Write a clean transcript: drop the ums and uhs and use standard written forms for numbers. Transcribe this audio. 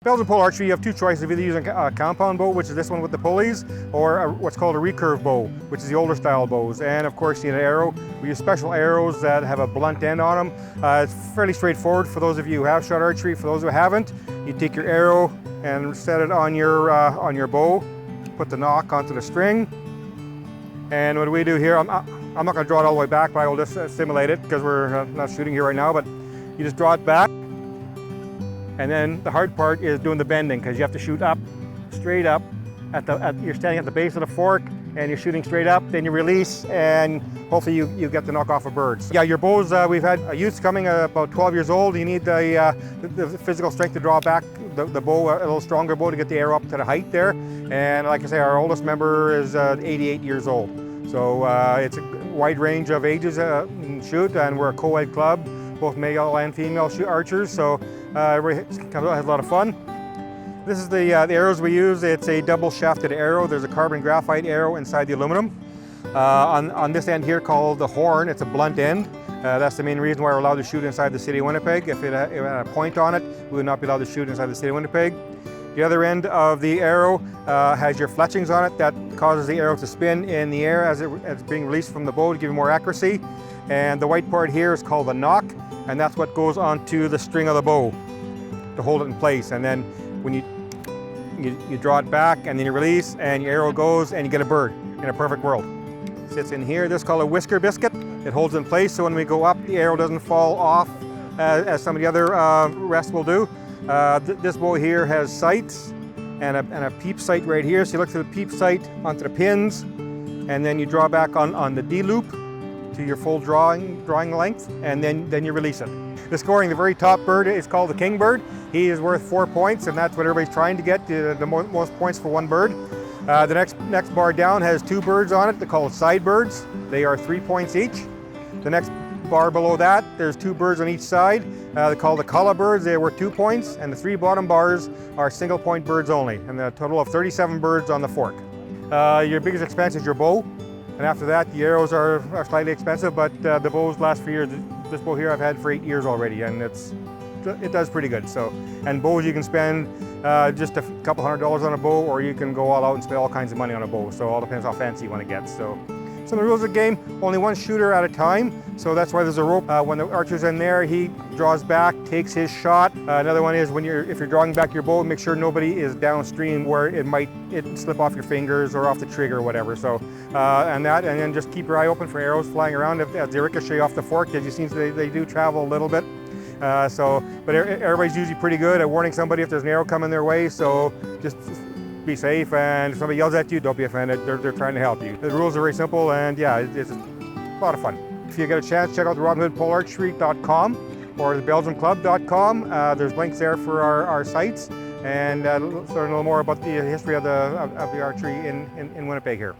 Belgian pole archery, you have two choices of either using a compound bow, which is this one with the pulleys, or what's called a recurve bow, which is the older style bows. And of course, you need an arrow. We use special arrows that have a blunt end on them. It's fairly straightforward for those of you who have shot archery. For those who haven't, you take your arrow and set it on your bow, put the nock onto the string. And what we do here, I'm not going to draw it all the way back, but I will just simulate it because we're not shooting here right now, but you just draw it back. And then the hard part is doing the bending, because you have to shoot up, straight up. You're standing at the base of the fork and you're shooting straight up, then you release and hopefully you get to knock off a bird. So, yeah, your bows, we've had youths coming about 12 years old. You need the physical strength to draw back the bow, a little stronger bow to get the arrow up to the height there. And like I say, our oldest member is 88 years old. So it's a wide range of ages shoot, and we're a co-ed club, both male and female archers. So everybody has a lot of fun. This is the arrows we use. It's a double shafted arrow. There's a carbon graphite arrow inside the aluminum. On this end here called the horn, it's a blunt end. That's the main reason why we're allowed to shoot inside the city of Winnipeg. If it had a point on it, we would not be allowed to shoot inside the city of Winnipeg. The other end of the arrow has your fletchings on it. That causes the arrow to spin in the air as it's being released from the bow to give you more accuracy. And the white part here is called the nock, and that's what goes onto the string of the bow to hold it in place. And then when you draw it back and then you release and your arrow goes and you get a bird in a perfect world. It sits in here. This is called a whisker biscuit. It holds in place so when we go up, the arrow doesn't fall off as some of the other rests will do. This bow here has sights and a peep sight right here. So you look through the peep sight onto the pins, and then you draw back on the D loop to your full drawing length, and then you release it. The scoring, the very top bird is called the king bird. He is worth 4 points, and that's what everybody's trying to get, the most points for one bird. The next bar down has two birds on it. They're called side birds. They are 3 points each. The next bar below that, there's two birds on each side. They're called the calla birds. They were 2 points, and the three bottom bars are single point birds only, and a total of 37 birds on the fork. Your biggest expense is your bow, and after that, the arrows are slightly expensive, but the bows last for years. This bow here I've had for 8 years already, and it does pretty good. So, and bows you can spend just a couple $100 on a bow, or you can go all out and spend all kinds of money on a bow. So it all depends how fancy you want to get. So some of the rules of the game, only one shooter at a time. So that's why there's a rope. When the archer's in there, he draws back, takes his shot. Another one is if you're drawing back your bow, make sure nobody is downstream where it might slip off your fingers or off the trigger or whatever. So, and then just keep your eye open for arrows flying around as they ricochet off the fork. As you see, they do travel a little bit. But everybody's usually pretty good at warning somebody if there's an arrow coming their way. So just be safe, and if somebody yells at you, don't be offended. They're trying to help you. The rules are very simple, and yeah, it's a lot of fun. If you get a chance, check out the RobinHoodPoleArchery.com or the BelgiumClub.com. There's links there for our sites, and learn a little more about the history of the archery in Winnipeg here.